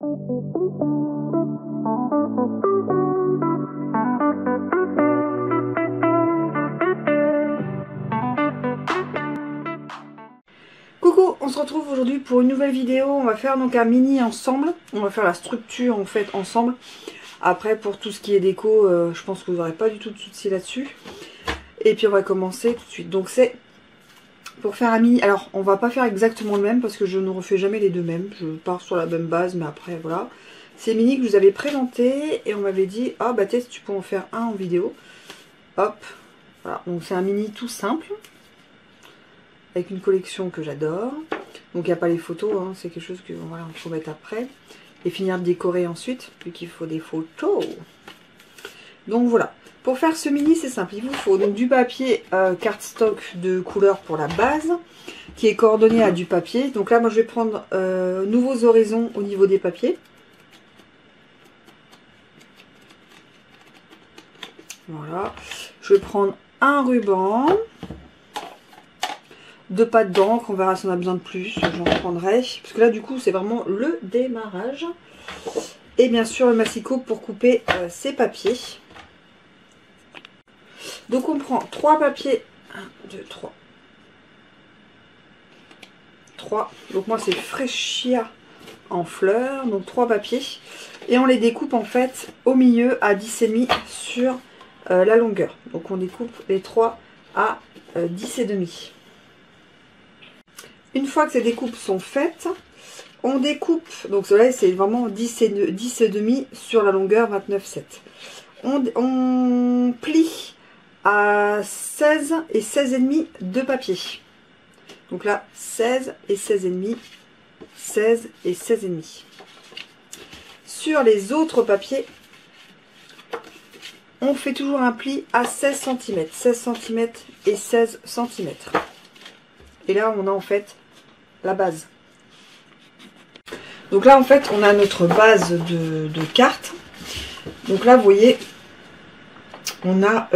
Coucou, on se retrouve aujourd'hui pour une nouvelle vidéo. On va faire donc un mini ensemble. On va faire la structure en fait ensemble. Après pour tout ce qui est déco, je pense que vous n'aurez pas du tout de soucis là-dessus. Et puis on va commencer tout de suite. Donc c'est pour faire un mini. Alors on va pas faire exactement le même parce que je ne refais jamais les deux mêmes. Je pars sur la même base, mais après voilà. C'est mini que je vous avais présenté et on m'avait dit ah bah Tess, tu peux en faire un en vidéo. Hop, voilà. Donc c'est un mini tout simple. Avec une collection que j'adore. Donc il n'y a pas les photos, hein, c'est quelque chose que voilà, il faut mettre après. Et finir de décorer ensuite, vu qu'il faut des photos. Donc voilà. Pour faire ce mini, c'est simple. Il vous faut donc du papier cardstock de couleur pour la base, qui est coordonné à du papier. Donc là, moi je vais prendre Nouveaux Horizons au niveau des papiers. Voilà. Je vais prendre un ruban. 2 pattes d'encre, on verra si on a besoin de plus, j'en prendrai. Parce que là du coup c'est vraiment le démarrage. Et bien sûr le massicot pour couper ces papiers. Donc on prend 3 papiers. 1, 2, 3. 3. Donc moi c'est Freschia en fleurs. Donc 3 papiers. Et on les découpe en fait au milieu à 10,5 sur la longueur. Donc on découpe les 3 à 10,5. Une fois que ces découpes sont faites, on découpe, donc cela c'est vraiment 10,5 sur la longueur 29,7. On plie à 16 et 16,5 de papier. Donc là, 16 et 16,5, 16 et 16,5. Sur les autres papiers, on fait toujours un pli à 16 cm, 16 cm et 16 cm. Et là, on a en fait la base. Donc là en fait on a notre base de cartes. Donc là vous voyez on a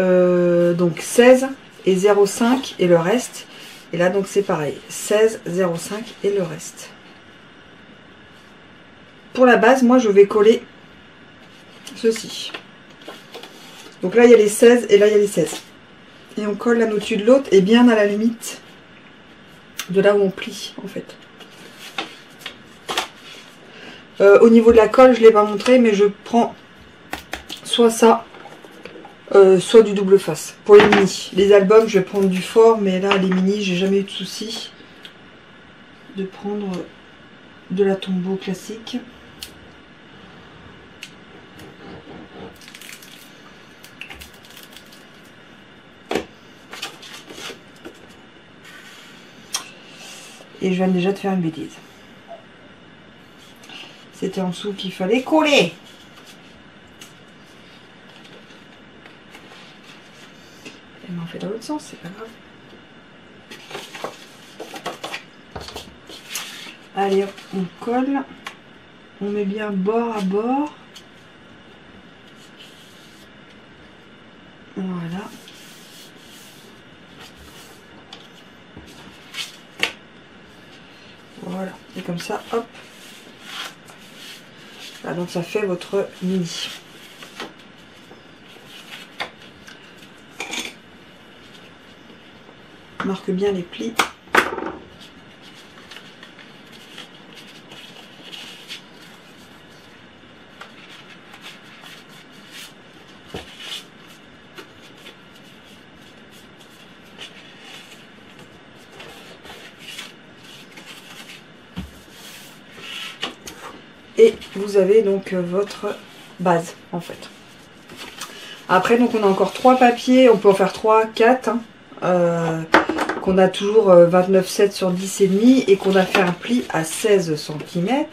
donc 16 et 0,5 et le reste. Et là donc c'est pareil, 16, 0,5 et le reste. Pour la base moi je vais coller ceci. Donc là il y a les 16 et là il y a les 16. Et on colle l'un au-dessus de l'autre et bien à la limite de là où on plie en fait. Au niveau de la colle, je ne l'ai pas montré, mais je prends soit ça, soit du double face. Pour les mini. Les albums, je vais prendre du fort, mais là, les mini, j'ai jamais eu de souci de prendre de la Tombow classique. Et je viens déjà de faire une bêtise. C'était en dessous qu'il fallait coller. Et on fait dans l'autre sens, c'est pas grave. Allez, on colle. On met bien bord à bord. Voilà. Voilà. Et comme ça, hop. Voilà, donc ça fait votre mini. Marque bien les plis. Et vous avez donc votre base en fait. Après donc on a encore 3 papiers, on peut en faire 3, 4 hein, qu'on a toujours 29,7 sur 10,5 et qu'on a fait un pli à 16 cm.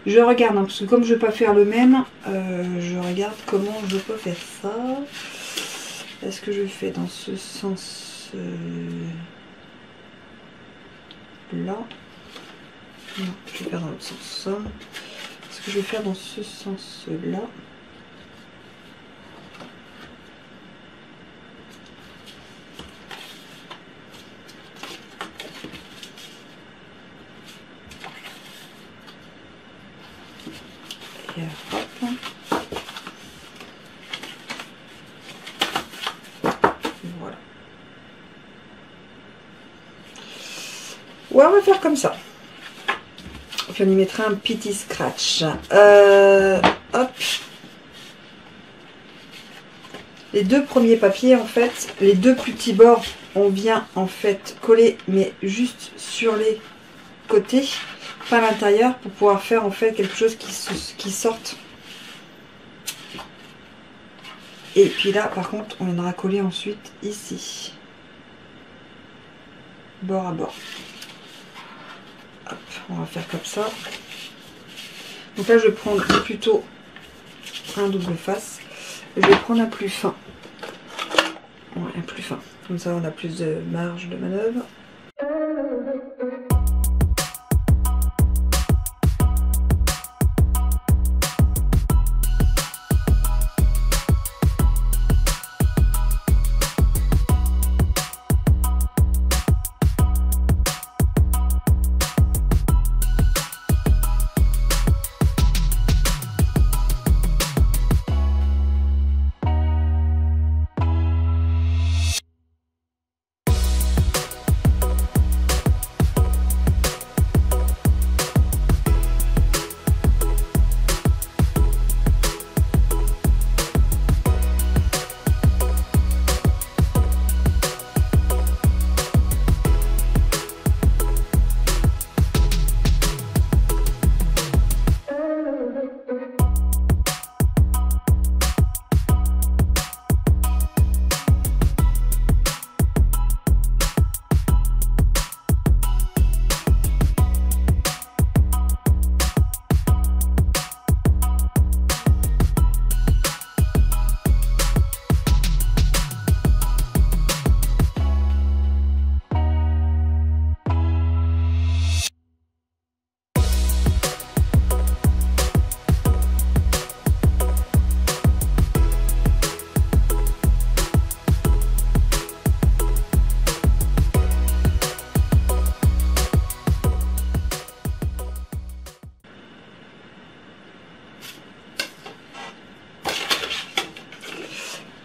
Je regarde hein, parce que comme je ne vais pas faire le même, je regarde comment je peux faire ça. Est-ce que je fais dans ce sens là? Non, je vais faire dans l'autre sens. Est-ce que je vais faire dans ce sens là? Et hop. Voilà. Ouais, on va faire comme ça. Puis on y mettra un petit scratch. Hop. Les deux premiers papiers, en fait, les deux plus petits bords, on vient en fait coller, mais juste sur les côtés, pas à l'intérieur, pour pouvoir faire en fait quelque chose qui sorte. Et puis là, par contre, on viendra coller ensuite ici, bord à bord. Hop, on va faire comme ça. Donc là, je vais prendre plutôt un double face. Je vais prendre un plus fin. Ouais, un plus fin. Comme ça, on a plus de marge de manœuvre.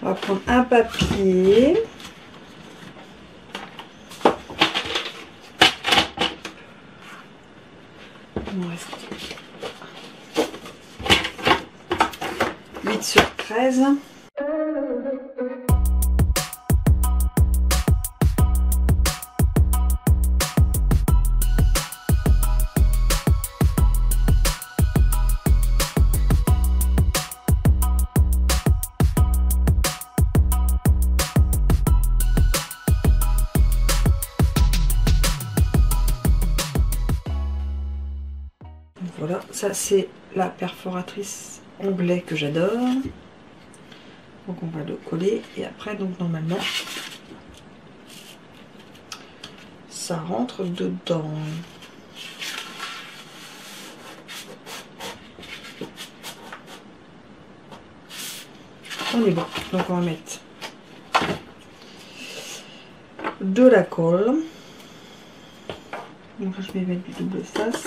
On va prendre un papier. Il me reste 8 sur 13. Voilà, ça c'est la perforatrice onglet que j'adore. Donc on va le coller et après donc normalement ça rentre dedans. On est bon, donc on va mettre de la colle. Donc je vais mettre du double face.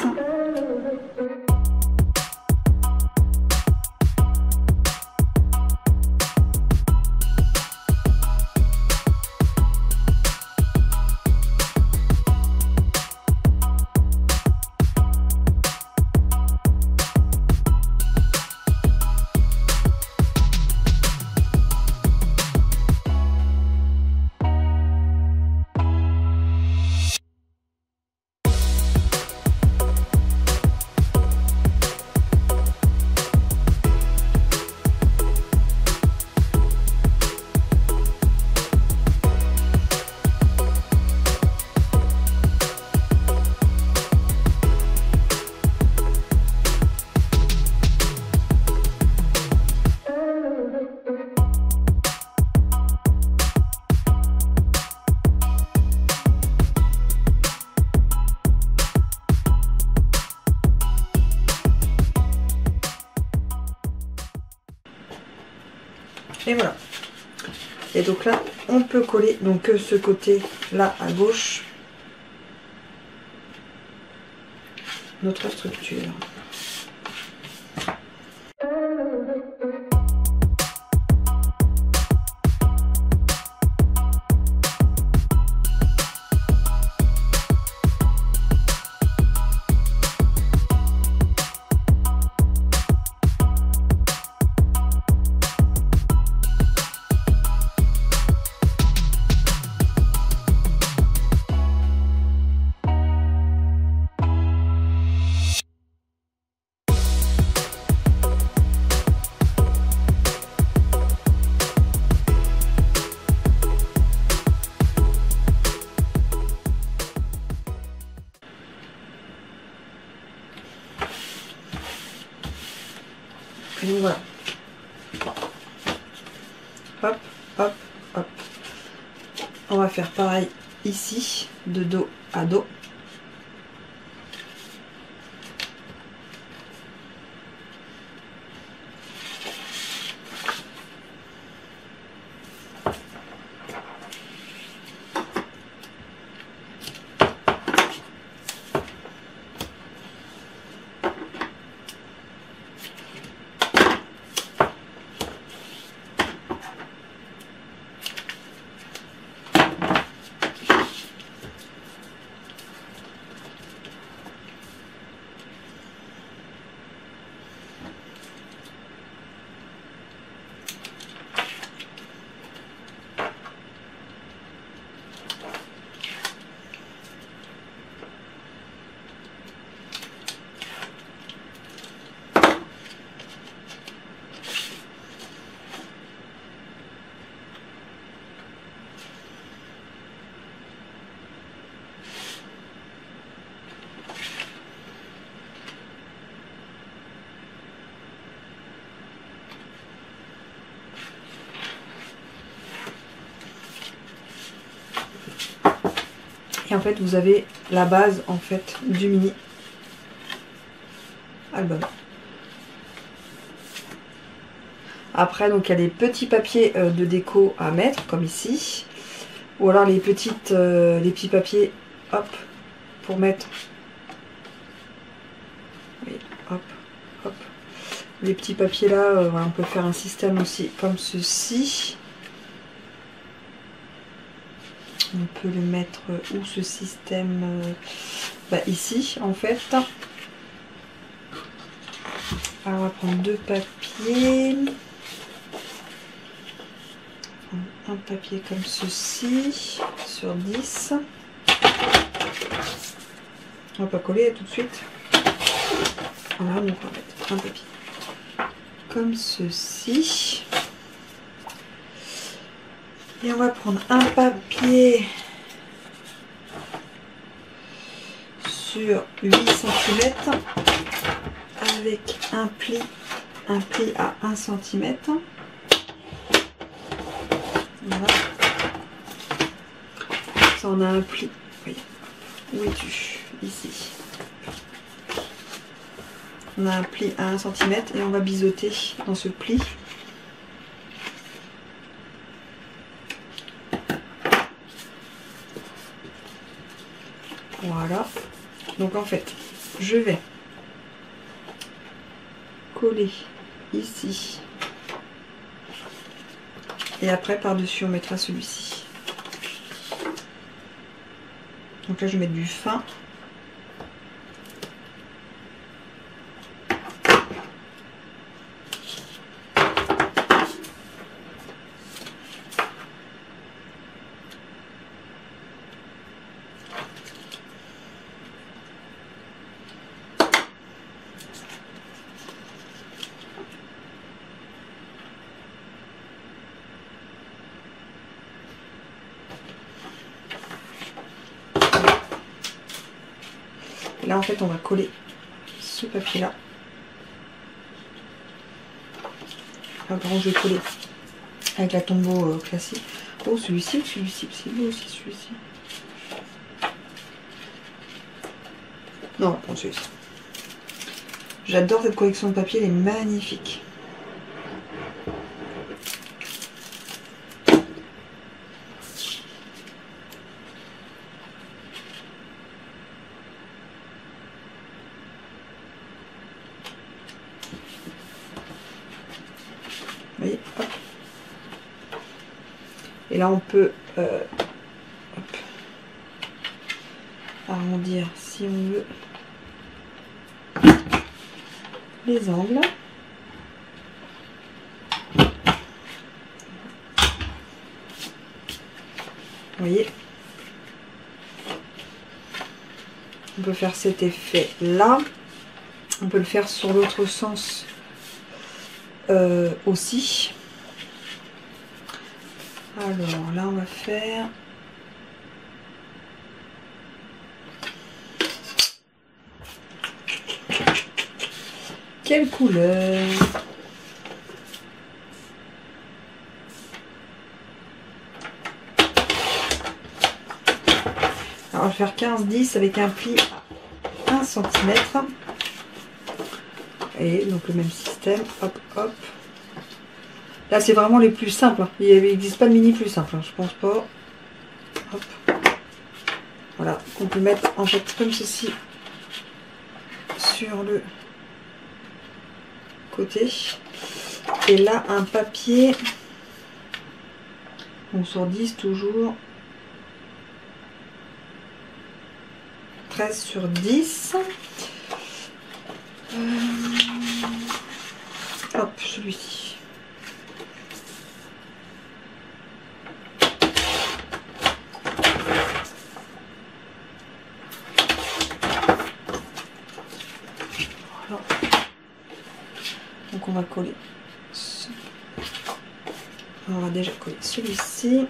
Et voilà. Et donc là, on peut coller donc ce côté là à gauche notre structure. Et donc voilà. Hop, hop, hop. On va faire pareil ici, de dos à dos. Et en fait vous avez la base en fait du mini album. Après donc il y a les petits papiers de déco à mettre comme ici. Ou alors les petits papiers hop pour mettre. Oui, hop, hop. Les petits papiers là, voilà, on peut faire un système aussi comme ceci. On peut le mettre où ce système ici en fait. Alors on va prendre deux papiers. Un papier comme ceci sur 10. On va pas coller tout de suite. Voilà, donc on va mettre un papier comme ceci. Et on va prendre un papier sur 8 cm avec un pli à 1 cm. Voilà. Ça on a un pli. Oui. Où es-tu? Ici. On a un pli à 1 cm et on va biseauter dans ce pli. Voilà. Donc en fait, je vais coller ici. Et après, par-dessus, on mettra celui-ci. Donc là, je vais mettre du fin. Là en fait on va coller ce papier là. Enfin, par contre je vais coller avec la Tombow classique. Oh celui-ci ou celui-ci? C'est beau aussi celui-ci. Non, on va prendre celui-ci. J'adore cette collection de papier, elle est magnifique. Vous voyez, hop. Et là on peut hop, arrondir si on veut les angles. Vous voyez, on peut faire cet effet là, on peut le faire sur l'autre sens aussi. Alors là on va faire quelle couleur? faire 15-10 avec un pli à 1 cm. Et donc le même système, hop hop. Là c'est vraiment les plus simples, hein. Il n'existe pas de mini plus simple, hein, je pense pas. Hop. Voilà, qu'on peut mettre en fait comme ceci sur le côté. Et là un papier, donc sur 10 toujours. 13 sur 10. Hop, celui-ci. Voilà. Donc on va coller. On va déjà coller celui-ci.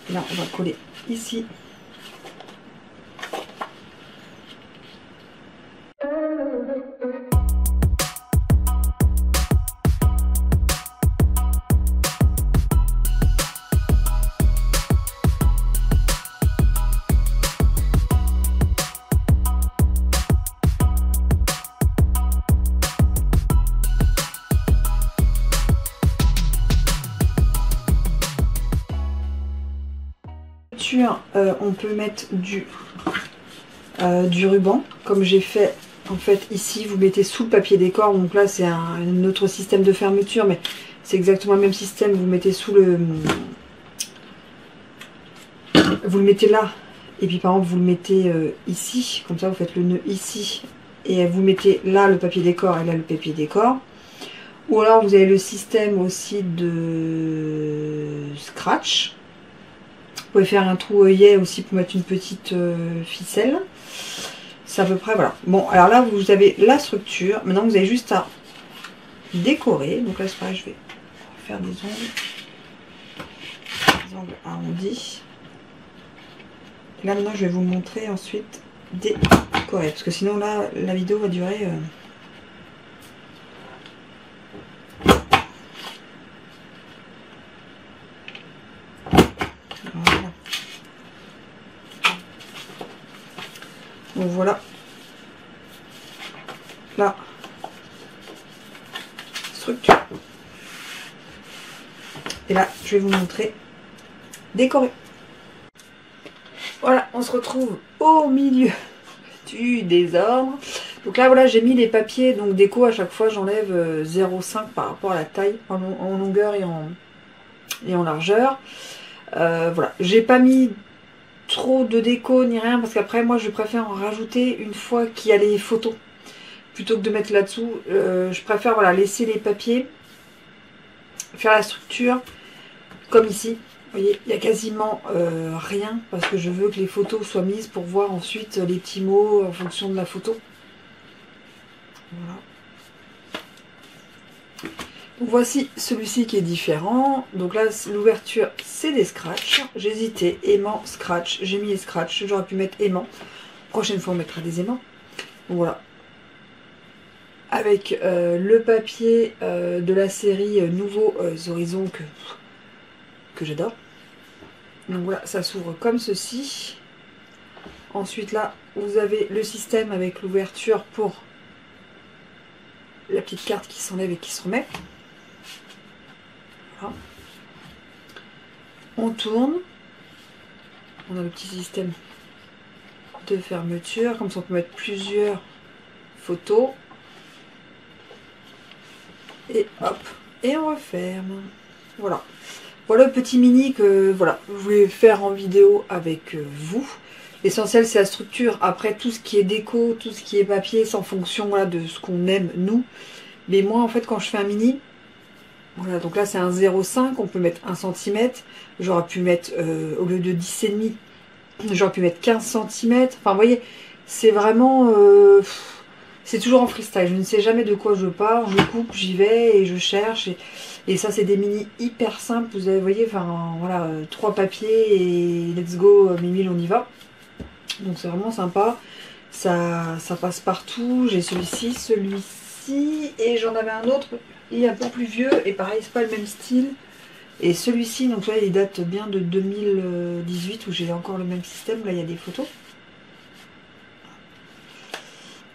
Là, on va coller ici. On peut mettre du ruban comme j'ai fait en fait ici. Vous mettez sous le papier décor, donc là c'est un autre système de fermeture, mais c'est exactement le même système. Vous mettez sous le, vous le mettez là, et puis par exemple vous le mettez ici, comme ça vous faites le nœud ici et vous mettez là le papier décor et là le papier décor. Ou alors vous avez le système aussi de scratch. Vous pouvez faire un trou œillet aussi pour mettre une petite ficelle. C'est à peu près, voilà. Bon, alors là, vous avez la structure. Maintenant, vous avez juste à décorer. Donc là, c'est pareil, je vais faire des ongles arrondis. Là, maintenant, je vais vous montrer ensuite décorer. Parce que sinon, là, la vidéo va durer... Voilà. Donc voilà la structure. Et là, je vais vous montrer décorer. Voilà, on se retrouve au milieu du désordre. Donc là, voilà, j'ai mis les papiers, donc déco, à chaque fois, j'enlève 0,5 par rapport à la taille, en longueur et en largeur. Voilà, j'ai pas mis trop de déco ni rien, parce qu'après, moi, je préfère en rajouter une fois qu'il y a les photos. Plutôt que de mettre là-dessous, je préfère voilà, laisser les papiers, faire la structure, comme ici. Vous voyez, il n'y a quasiment rien, parce que je veux que les photos soient mises pour voir ensuite les petits mots en fonction de la photo. Voilà. Donc voici celui-ci qui est différent. Donc là, l'ouverture, c'est des scratchs. J'ai hésité, aimant, scratch. J'ai mis les scratchs, j'aurais pu mettre aimant. Prochaine fois, on mettra des aimants. Donc voilà. Avec le papier de la série Nouveaux Horizons que j'adore. Donc voilà, ça s'ouvre comme ceci. Ensuite là, vous avez le système avec l'ouverture pour la petite carte qui s'enlève et qui se remet. Voilà. On tourne. On a le petit système de fermeture. Comme ça, on peut mettre plusieurs photos. Et hop, et on referme. Voilà. Voilà le petit mini que voilà, je voulais faire en vidéo avec vous. L'essentiel c'est la structure. Après tout ce qui est déco, tout ce qui est papier, c'est en fonction voilà, de ce qu'on aime nous. Mais moi en fait quand je fais un mini, voilà, donc là c'est un 0,5, on peut mettre 1 cm. J'aurais pu mettre, au lieu de 10,5, j'aurais pu mettre 15 cm. Enfin vous voyez, c'est vraiment... c'est toujours en freestyle, je ne sais jamais de quoi je pars, je coupe, j'y vais et je cherche. Et ça c'est des mini hyper simples, vous voyez, enfin voilà, 3 papiers et let's go, Mimile, on y va. Donc c'est vraiment sympa, ça passe partout. J'ai celui-ci, et j'en avais un autre, il est un peu plus vieux, et pareil, c'est pas le même style. Et celui-ci, donc là, il date bien de 2018, où j'ai encore le même système, là il y a des photos.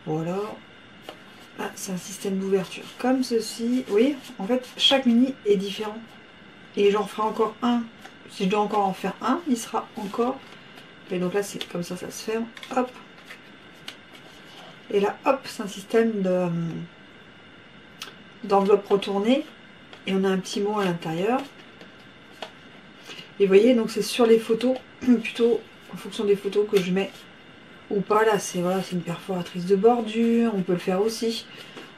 Voilà. Ah, c'est un système d'ouverture comme ceci. Oui, en fait, chaque mini est différent. Et j'en ferai encore un. Si je dois encore en faire un, il sera encore... Et donc là, c'est comme ça se ferme. Hop. Et là, hop, c'est un système d'enveloppe retournée. Et on a un petit mot à l'intérieur. Et vous voyez, donc c'est sur les photos, plutôt en fonction des photos que je mets ou pas. Là, c'est voilà, une perforatrice de bordure. On peut le faire aussi.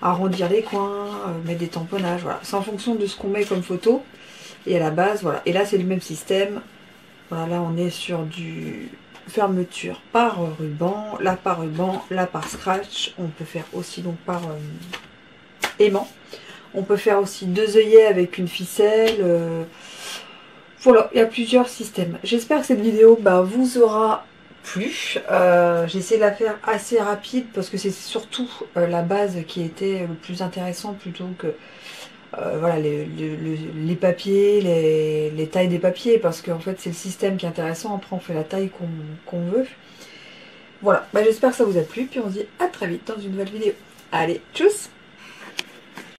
Arrondir les coins, mettre des tamponnages. Voilà, c'est en fonction de ce qu'on met comme photo. Et à la base, voilà. Et là, c'est le même système. Voilà, là, on est sur du fermeture par ruban. Là, par ruban. Là, par scratch. On peut faire aussi donc par aimant. On peut faire aussi 2 œillets avec une ficelle. Voilà, il y a plusieurs systèmes. J'espère que cette vidéo vous aura plu. J'ai essayé de la faire assez rapide parce que c'est surtout la base qui était le plus intéressant plutôt que voilà, les papiers, les tailles des papiers, parce qu'en fait c'est le système qui est intéressant. Après on fait la taille qu'on veut. Voilà, j'espère que ça vous a plu, puis on se dit à très vite dans une nouvelle vidéo. Allez, tchuss!